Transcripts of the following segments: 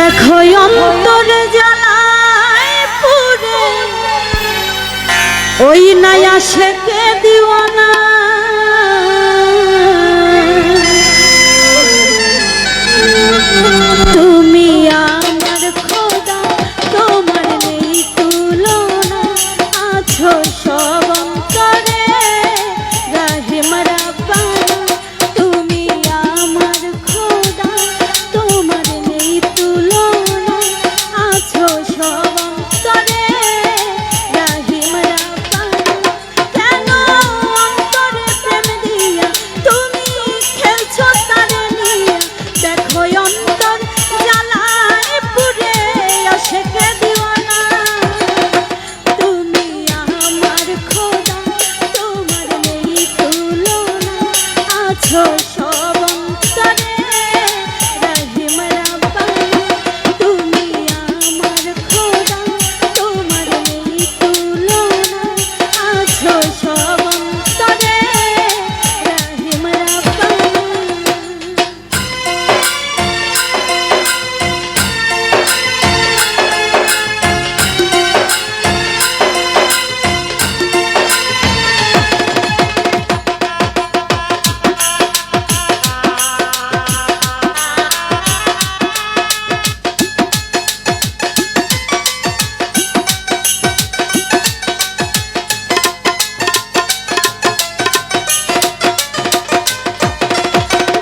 দেখো অন্তর জ্বালায় পুরে ওই নাই আশেকে দিওয়ানা তুমি আমার খোদা তোমার নেই তুলনা আছো সব অন্তরে রাহিম রাব্বানা তুমি আমার খোদা তোমার নেই তুলনা আছো সব অন্তরে রাহিম রাব্বানা কেন অন্তরে প্রেম দিয়া তুমি খেলছো তারে নিয়ে দেখো অন্তর জ্বালায় পুরে আশেকে দিওয়ানা তুমি আমার খোদা তোমার নেই তুলনা আছো সব অন্তরে রাহিম রাব্বানা তুমি আমার খোদা তোমার নেই তুলনা আছো সব অন্তরে রাহিম রাব্বানা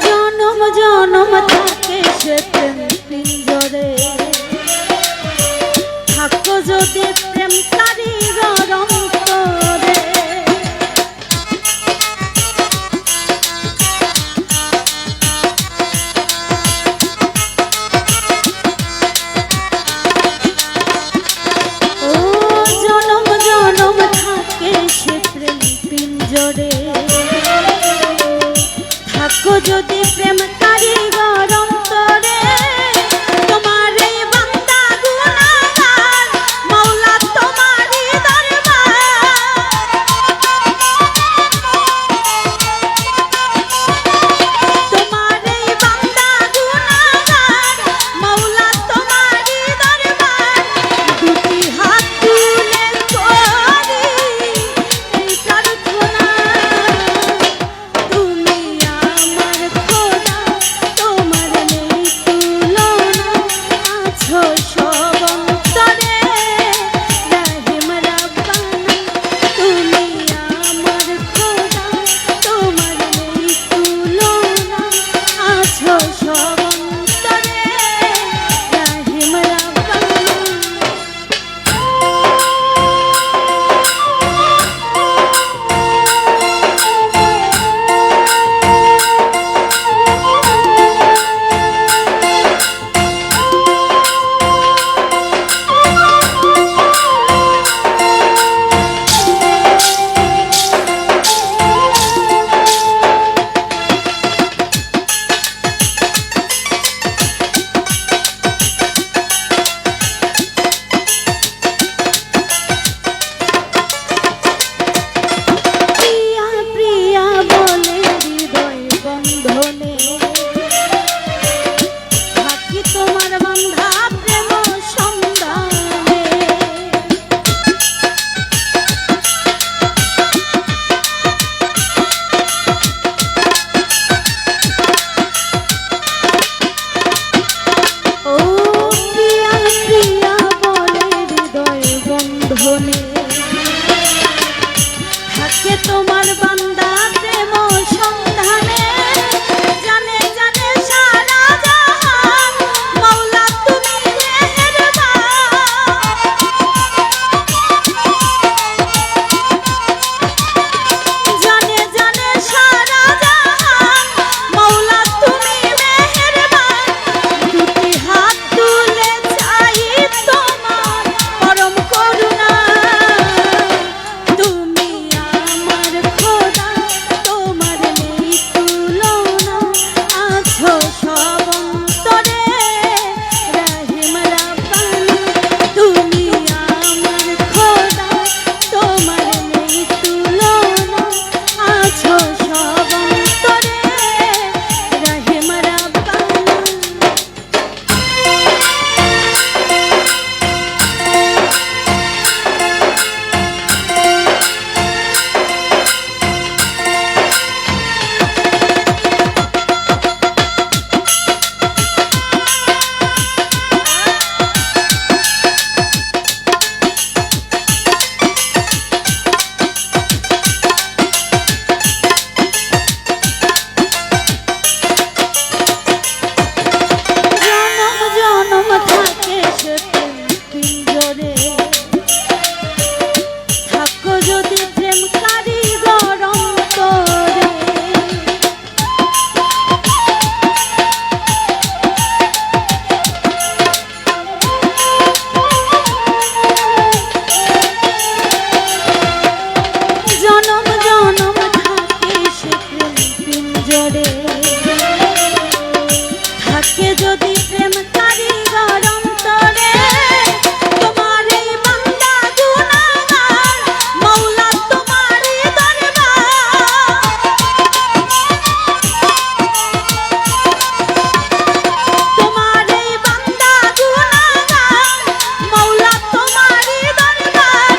জনম জনম থাকে সে প্রেম পিঞ্জরে থাকো যদি প্রেম কারিগর অন্তরে ও জনম জনম থাকে সে প্রেম পিঞ্জরে থাকো যদি প্রেম কারিগর অন্তরে তোমার এই বান্দা গুনাহগার মাওলা তোমারই দরবার তোমার এই বান্দা গুনাহগার মাওলা তোমারই দরবার দুটি হাত তুলে করি এই প্রার্থনা তুমি আমার খোদা তোমার নেই তুলনা আছো সব অন্তরে রাহিম রাব্বানা তুমি আমার খোদা তোমার নেই তুলনা আছো সব অন্তরে রাহিম রাব্বানা প্রিয়া প্রিয়া বলে হৃদয় বন্ধনে থাকি তোমার বান্ধা প্রেম সন্ধানে ও প্রিয়া প্রিয়া বলে হৃদয় বন্ধনে থাকে তোমার বান্দা প্রেম সন্ধানে জানে অন্তরে থাকে যদি প্রেম কারিগর অন্তরে তোমার এই বান্দা গুনাহগার মওলা তোমারই দরবার তোমার এই বান্দা গুনাহগার মওলা তোমারই দরবার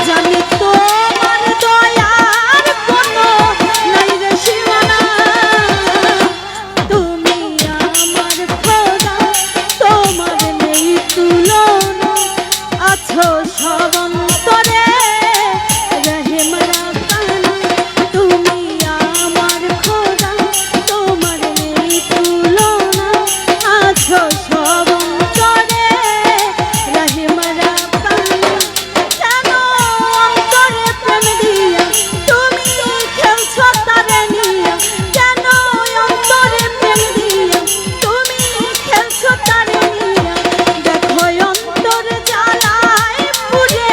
জানি তোমার দয়ার কোনো নাই রে সীমানা তুমি আমার খোদা তোমার নেই তুলনা আছো সব অন্তরে রহিম রাব্বানা তুমি আমার খোদা তোমার নেই তুলনা আছো সব অন্তরে রহিম রাব্বানা কেন অন্তরে প্রেম দিয়া তুমি খেলছো তারে নিয়া কেন অন্তরে প্রেম দিয়া তুমি খেলছো তারে নিয়া দেখো অন্তর জ্বালায় পুড়ে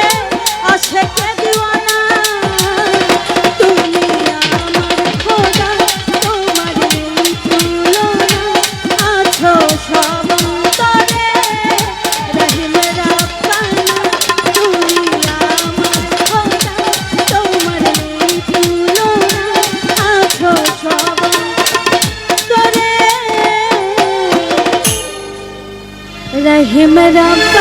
আশেকে দিওয়ানা তুমি আমার খোদা তোমার নেই তুলনা আছো সব অন্তরে রহিম রাব্বানা তুমি আমার খোদা তোমার নেই তুলনা আছো সব অন্তরে রহিম রাব্বানা